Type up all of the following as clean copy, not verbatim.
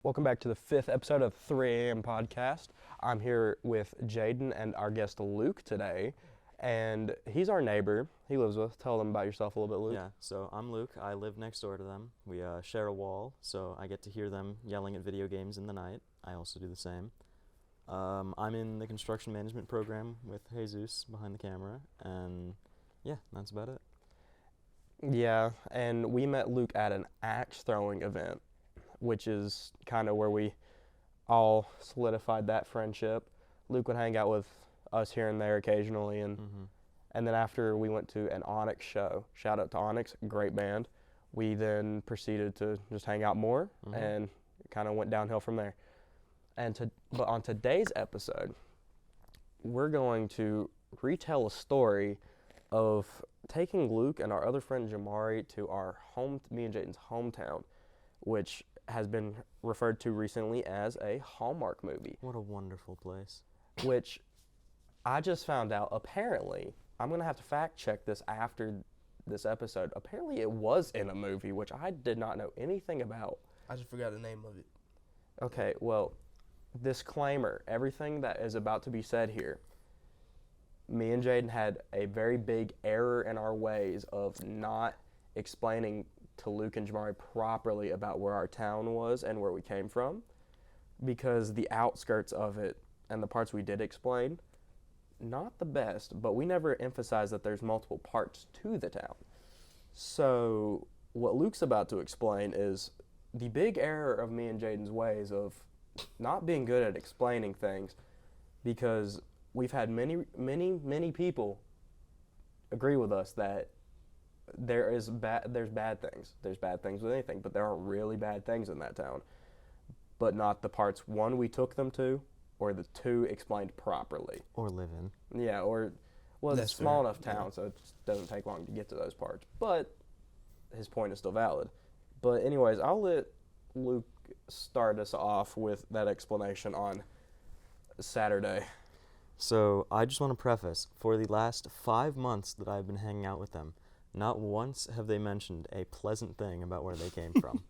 Welcome back to the 5th episode of 3 a.m. Podcast. I'm here with Jaden and our guest Luke today, and he's our neighbor. He lives with us. Tell them about yourself a little bit, Luke. Yeah, so I'm Luke. I live next door to them. We share a wall, so I get to hear them yelling at video games in the night. I also do the same. I'm in the construction management program with Jesus behind the camera, and yeah, that's about it. Yeah, and we met Luke at an axe throwing event, which is kind of where we all solidified that friendship. Luke would hang out with us here and there occasionally, and then after we went to an Onyx show, shout out to Onyx, great band, we then proceeded to just hang out more, and it kind of went downhill from there. But on today's episode, we're going to retell a story of taking Luke and our other friend Jamari to me and Jaden's hometown, which has been referred to recently as a Hallmark movie. What a wonderful place. Which I just found out, apparently, I'm going to have to fact check this after this episode. Apparently it was in a movie, which I did not know anything about. I just forgot the name of it. Okay, well, disclaimer, everything that is about to be said here, me and Jaden had a very big error in our ways of not explaining to Luke and Jamari properly about where our town was and where we came from, because the outskirts of it and the parts we did explain, not the best, but we never emphasized that there's multiple parts to the town. So what Luke's about to explain is the big error of me and Jaden's ways of not being good at explaining things, because we've had many people agree with us that there's bad things. There's bad things with anything, but there are really bad things in that town. But not the parts, one, we took them to, or the two, explained properly. Or live in. Yeah, well, it's a small enough town, so it doesn't take long to get to those parts. But his point is still valid. But anyways, I'll let Luke start us off with that explanation on Saturday. So I just want to preface, for the last 5 months that I've been hanging out with them, not once have they mentioned a pleasant thing about where they came from.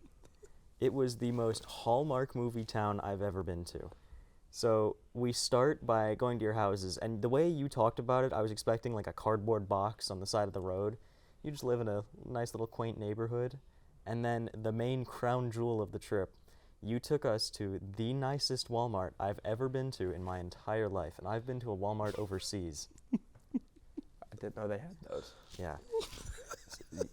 It was the most Hallmark movie town I've ever been to. So we start by going to your houses, and the way you talked about it, I was expecting like a cardboard box on the side of the road. You just live in a nice little quaint neighborhood. And then the main crown jewel of the trip, you took us to the nicest Walmart I've ever been to in my entire life, and I've been to a Walmart overseas. I didn't know they had those. Yeah.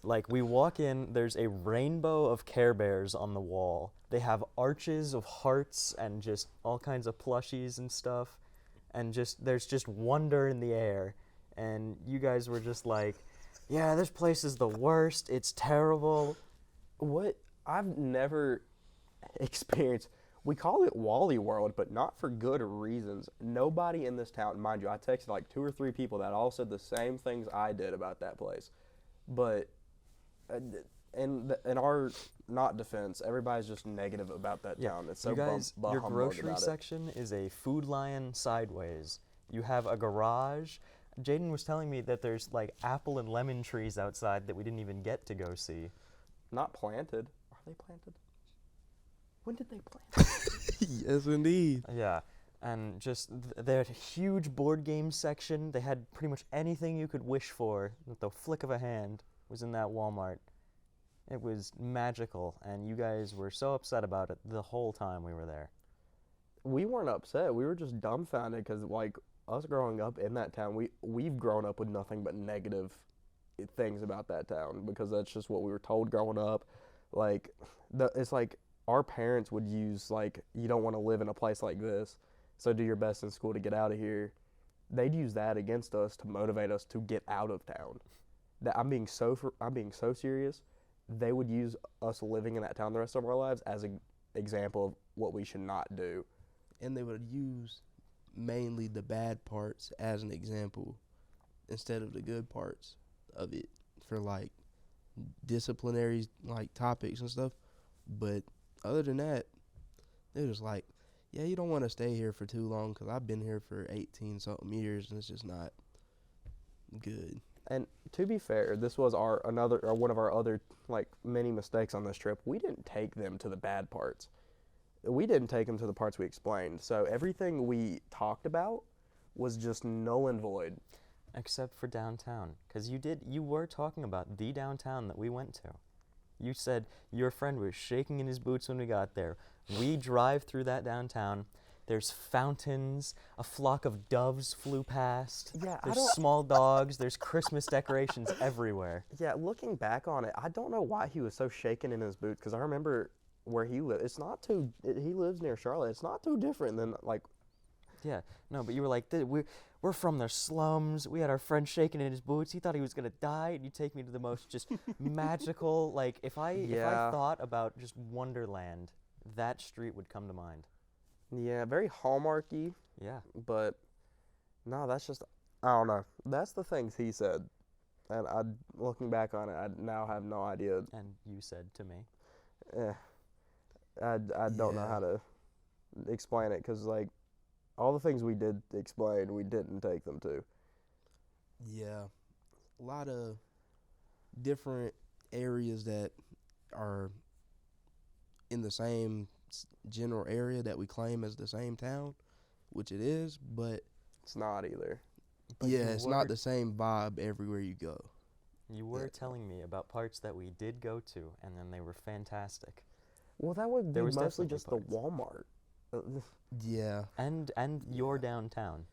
Like, we walk in, there's a rainbow of Care Bears on the wall. They have arches of hearts and just all kinds of plushies and stuff. And there's just wonder in the air. And you guys were just like, yeah, this place is the worst. It's terrible. What? I've never experienced, we call it Wally World, but not for good reasons. Nobody in this town, mind you, I texted like 2 or 3 people that all said the same things I did about that place. But in our not defense, everybody's just negative about that town. It's so you guys, your grocery about section is a Food Lion sideways. You have a garage. Jaden was telling me that there's like apple and lemon trees outside that we didn't even get to go see. Not planted. Are they planted? When did they plant? Yes, indeed. Yeah, and just they had a huge board game section. They had pretty much anything you could wish for with the flick of a hand was in that Walmart. It was magical, and you guys were so upset about it the whole time we were there. We weren't upset. We were just dumbfounded because, like, us growing up in that town, we've grown up with nothing but negative things about that town because that's just what we were told growing up. Like, it's like our parents would use, like, you don't want to live in a place like this, so do your best in school to get out of here. They'd use that against us to motivate us to get out of town. That I'm being so serious. They would use us living in that town the rest of our lives as an example of what we should not do. And they would use mainly the bad parts as an example instead of the good parts of it for like disciplinary like topics and stuff. But other than that, they're just like, yeah, you don't want to stay here for too long because I've been here for 18 something years and it's just not good. And to be fair, this was one of our other like many mistakes on this trip. We didn't take them to the bad parts. we didn't take him to the parts we explained. So everything we talked about was just null and void. Except for downtown, because you were talking about the downtown that we went to. You said your friend was shaking in his boots when we got there. We drive through that downtown. There's fountains. A flock of doves flew past. Yeah, There's small dogs. There's Christmas decorations everywhere. Yeah, looking back on it, I don't know why he was so shaken in his boots, because I remember where he lived. He lives near Charlotte. It's not too different than, like, Yeah, no, but you were like, we're from the slums. We had our friend shaking in his boots. He thought he was gonna die, and you take me to the most just magical. Like if I thought about just Wonderland, that street would come to mind. yeah, very Hallmarky. Yeah. But no, that's just, I don't know. That's the things he said, and looking back on it, I now have no idea. And you said to me. I don't know how to explain it, because like all the things we did explain, we didn't take them to. Yeah, a lot of different areas that are in the same general area that we claim as the same town, which it is, but It's not either. But yeah, you it's were- not the same vibe everywhere you go. You were Yeah. telling me about parts that we did go to, and then they were fantastic. Well, that would be There was mostly definitely just the parts. Walmart. Yeah, And your downtown,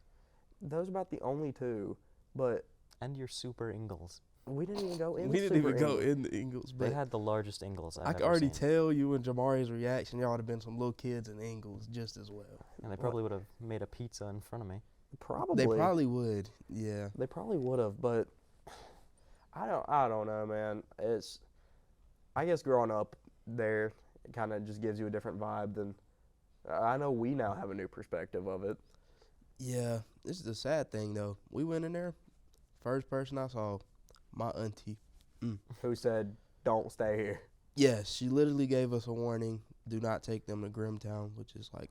Those about the only two, but and your Super Ingles. we didn't even go in. we didn't even go in the Ingles, They but had the largest Ingles I've I could ever already seen. tell you and Jamari's reaction. Y'all would have been some little kids in Ingles just as well. And they probably would have made a pizza in front of me. Probably. They probably would. Yeah. They probably would have, but I don't know, man. I guess growing up there kind of just gives you a different vibe than. I know we now have a new perspective of it. Yeah. This is the sad thing though. We went in there. First person I saw, my auntie. Who said don't stay here? Yeah, she literally gave us a warning. Do not take them to Grimtown, which is like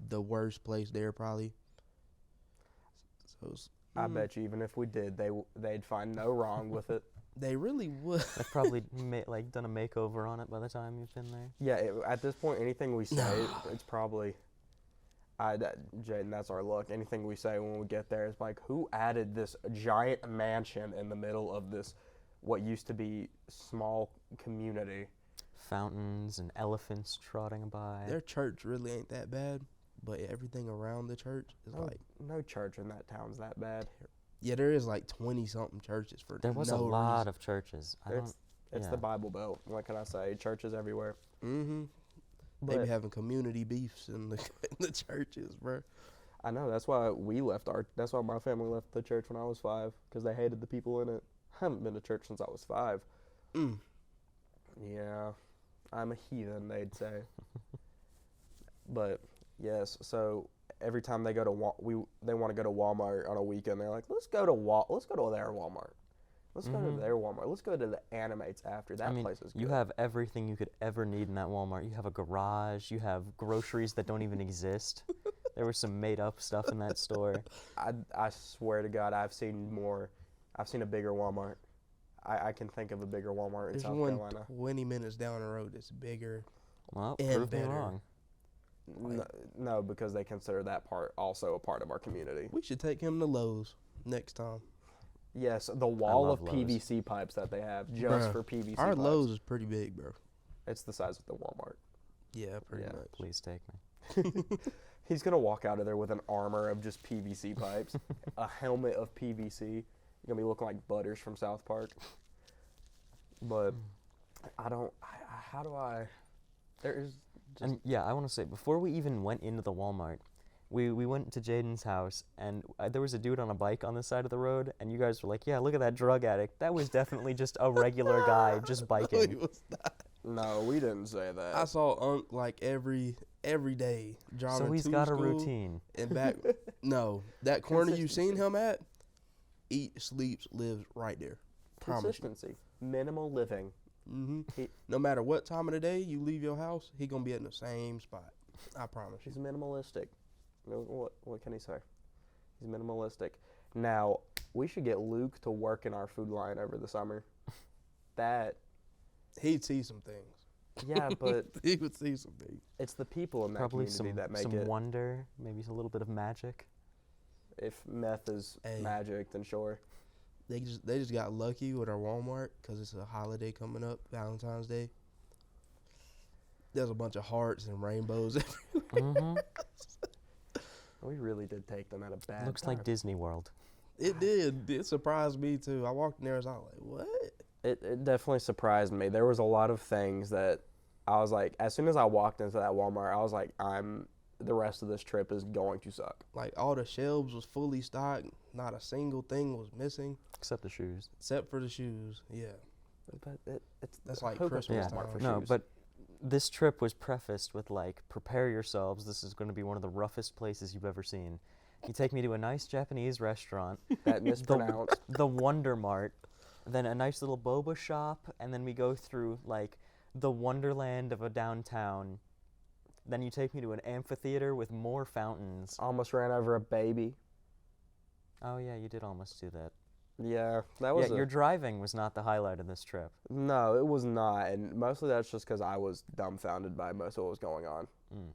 the worst place there probably. So it's, I bet you even if we did, they'd find no wrong with it. they really would. They've probably done a makeover on it by the time you've been there. Yeah, at this point, anything we say, it's probably. Jaden, that's our luck. Anything we say when we get there is like, who added this giant mansion in the middle of this, what used to be small community? Fountains and elephants trotting by. Their church really ain't that bad, but everything around the church is like, No church in that town's that bad. yeah, there is like 20-something churches for There was no a lot reason. of churches. It's yeah. the Bible Belt. What can I say? Churches everywhere. Mm-hmm. They be But having community beefs in the in the churches, bro. I know that's why that's why my family left the church when I was 5, because they hated the people in it. I haven't been to church since I was 5. Mm. Yeah, I'm a heathen, they'd say. But yes, so every time they go to they want to go to Walmart on a weekend, they're like, let's go to their Walmart. Let's go to Mhm. their Walmart. Let's go to the Animates after. That place is good. You have everything you could ever need in that Walmart. You have a garage. You have groceries that don't even exist. There was some made-up stuff in that store. I swear to God, I've seen a bigger Walmart. I can think of a bigger Walmart in There's South one Carolina. 20 minutes down the road that's bigger. Well, And prove me better. wrong. No, because they consider that part also a part of our community. We should take him to Lowe's next time. Yes, the wall love of Lowe's. PVC pipes that they have just Bruh, for PVC Our pipes. Lowe's is pretty big, bro. It's the size of the Walmart. Yeah, pretty Yeah, much. Please take me. He's gonna walk out of there with an armor of just PVC pipes, a helmet of PVC. You're gonna be looking like Butters from South Park. But how do I? There's just And yeah, I want to say, before we even went into the Walmart, we went to Jaden's house, and there was a dude on a bike on the side of the road, and you guys were like, yeah, look at that drug addict. That was definitely just a regular guy just No, he biking. was not. no, we didn't say that. I saw Unc like every day driving So he's to got a school routine. and back. No, that corner you seen Consistency. him at, eat, sleeps, lives right there. Promise you. Consistency, minimal living. Mm-hmm. He- No matter what time of the day you leave your house, he gonna be in the same spot. I promise you. He's minimalistic. What can he say? He's minimalistic. Now we should get Luke to work in our food line over the summer. That He'd see some things. Yeah, but He would see some things. it's the people in that Probably community that make some it. wonder, maybe a little bit of magic. If meth is Hey. magic, then sure. They just got lucky with our Walmart because it's a holiday coming up, Valentine's Day. There's a bunch of hearts and rainbows. Mm-hmm. We really did take them at a bad Looks time. like Disney World. It did. It surprised me too. I walked in there and I was like, "What?" It definitely surprised me. There was a lot of things that I was like, as soon as I walked into that Walmart, I was like, the rest of this trip is going to suck. Like all the shelves was fully stocked. Not a single thing was missing Except the shoes. except for the shoes. Yeah. But it's That's like who goes to Christmas Walmart time. for No, shoes? but this trip was prefaced with like, prepare yourselves. This is going to be one of the roughest places you've ever seen. You take me to a nice Japanese restaurant, that mispronounced. the Wonder Mart, then a nice little boba shop, and then we go through like the wonderland of a downtown. Then you take me to an amphitheater with more fountains. Almost ran over a baby. Oh yeah, you did almost do that. Yeah, that was. Yeah, your driving was not the highlight of this trip. No, it was not, and mostly that's just because I was dumbfounded by most of what was going on. Mm.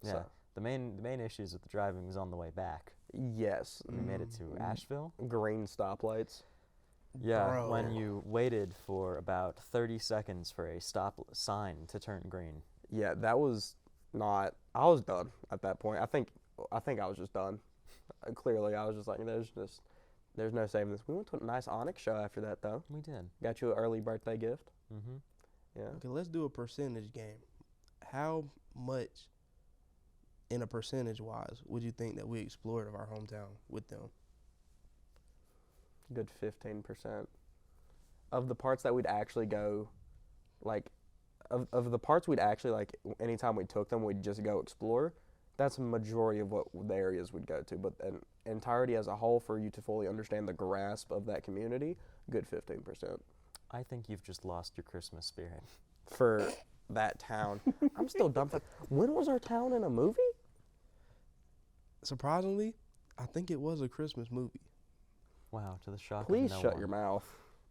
Yeah. So, The main issues with the driving was on the way back. yes, We made it to Asheville. green stoplights. Yeah, Bro. when you waited for about 30 seconds for a stop sign to turn green. Yeah, that was not. I was done at that point. I think I was just done. Clearly, I was just like, there's no saving this. We went to a nice Onyx show after that though. We did. Got you an early birthday gift. Mm-hmm. Yeah. Okay, let's do a percentage game. How much, in a percentage wise, would you think that we explored of our hometown with them? Good 15% of the parts that we'd actually go, like, of the parts we'd actually like. Anytime we took them, we'd just go explore. That's a majority of what the areas we'd go to. But an entirety as a whole, for you to fully understand the grasp of that community, good 15% I think you've just lost your Christmas spirit. for that town. I'm still dumbfounded. When was our town in a movie? Surprisingly, I think it was a Christmas movie. Wow, to the shock Please of no shut one. your mouth.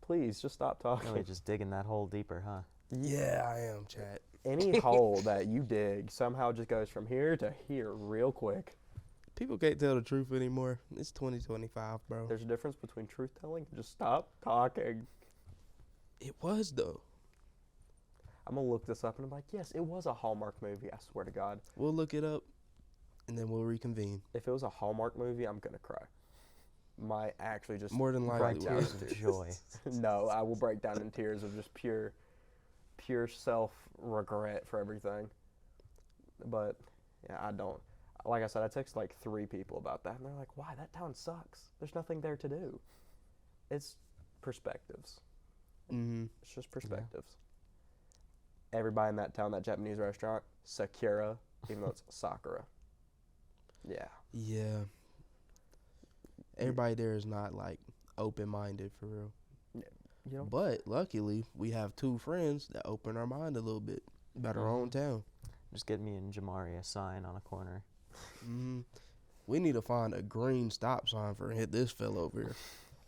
Please just stop talking. Really just digging that hole deeper, huh? Yeah, I am, chat. Any hole that you dig somehow just goes from here to here real quick. People can't tell the truth anymore. It's 2025, bro. There's a difference between truth telling and just stop talking. It was, though. I'm going to look this up and I'm like, yes, it was a Hallmark movie, I swear to God. We'll look it up, and then we'll reconvene. If it was a Hallmark movie, I'm going to cry. Might actually just More than break likely. down Tears in of joy. No, I will break down in tears of just pure self-regret for everything. But, yeah, I don't. Like I said, I texted like 3 people about that, and they're like, why? That town sucks. There's nothing there to do. It's perspectives. Mm-hmm. It's just perspectives. Everybody in that town, that Japanese restaurant, Sakura, even though it's Sakura. Yeah. Yeah. Everybody there is not, like, open-minded, for real. You know, But, luckily, we have 2 friends that open our mind a little bit about our own town. Just get me and Jamari a sign on a corner. Mm-hmm. We need to find a green stop sign for hit this fella over here.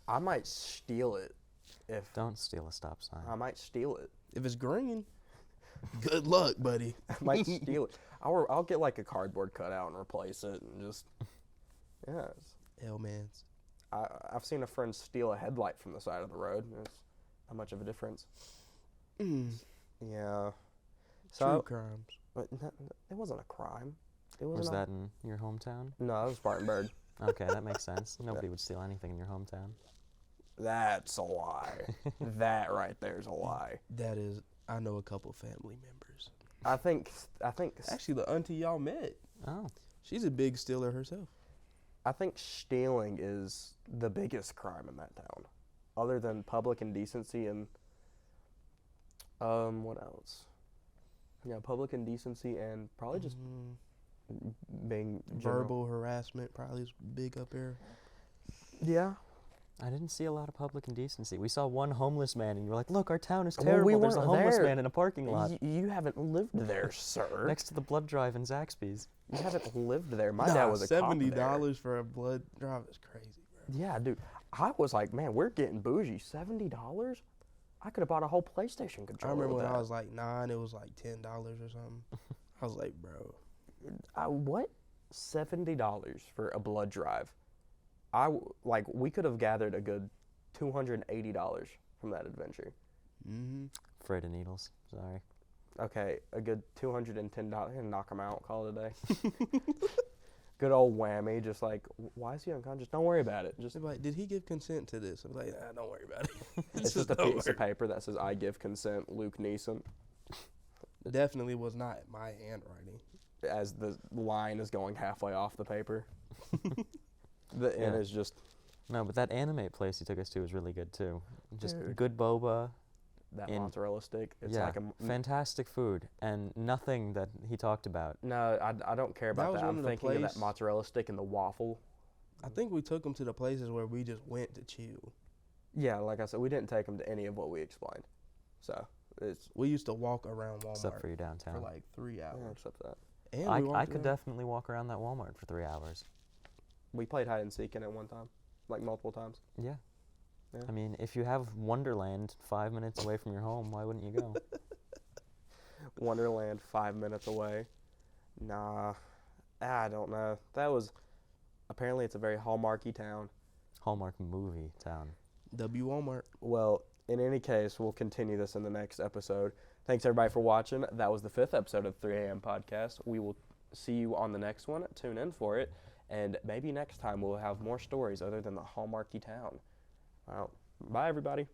I might steal it. Don't steal a stop sign. I might steal it. If it's green, good luck, buddy. I might steal it. I'll get like a cardboard cutout and replace it and just, yeah. Hellmans. I've seen a friend steal a headlight from the side of the road. It's not much of a difference. Mm. Yeah. True So crimes. but it wasn't a crime. It Was wasn't. that in your hometown? No, it was Spartanburg. Okay, that makes sense. Nobody would steal anything in your hometown. That's a lie. That right there is a lie. That is, I know a couple family members. I think Actually, the auntie y'all met, Oh, she's a big stealer herself. I think stealing is the biggest crime in that town, other than public indecency and what else? Yeah, public indecency and probably just being general. Verbal harassment probably is big up there. Yeah. I didn't see a lot of public indecency. We saw one homeless man, and you were like, "Look, our town is Well, terrible. we There's a weren't homeless there. man in a parking lot You haven't lived there, sir. next to the blood drive in Zaxby's." You haven't lived there. My dad was a cop there. $70 for a blood drive is crazy, bro. Yeah, dude. I was like, man, we're getting bougie. $70? I could have bought a whole PlayStation I controller. remember with when that. I was like 9, it was like $10 or something. I was like, bro. What? $70 for a blood drive. We could have gathered a good $280 from that adventure. Mm-hmm. Afraid of needles. Sorry. Okay, a good $210 and knock him out. Call it a day. Good old whammy. Just like, why is he unconscious? Don't worry about it. Just They're like, did he give consent to this? I was like, don't worry about it. it's just a piece of paper that says "I give consent." Luke Neeson, Definitely was not my handwriting. as the line is going halfway off the paper. The N Yeah. is just No, but that anime place he took us to was really good too. Just Dude. good boba. that In- mozzarella stick. It's yeah, like a fantastic food and nothing that he talked about. no. I don't care That about was that. one I'm of the thinking of that place- mozzarella stick and the waffle. I think we took them to the places where we just went to chill. Yeah, like I said, we didn't take them to any of what we explained. So it's We used to walk around Walmart Except for you downtown. for like 3 yeah, hours. except that And I we walked could around- definitely walk around that Walmart for 3 hours. we played hide and seek in it one time, like multiple times. Yeah. Yeah. I mean, if you have Wonderland 5 minutes away from your home, why wouldn't you go? Wonderland 5 minutes away. Nah, I don't know. That was apparently it's a very hallmarky town. Hallmark movie town. W Walmart. Well, in any case, we'll continue this in the next episode. Thanks everybody for watching. That was the 5th episode of 3 a.m. podcast. We will see you on the next one. Tune in for it, and maybe next time we'll have more stories other than the hallmarky town. Well, bye everybody.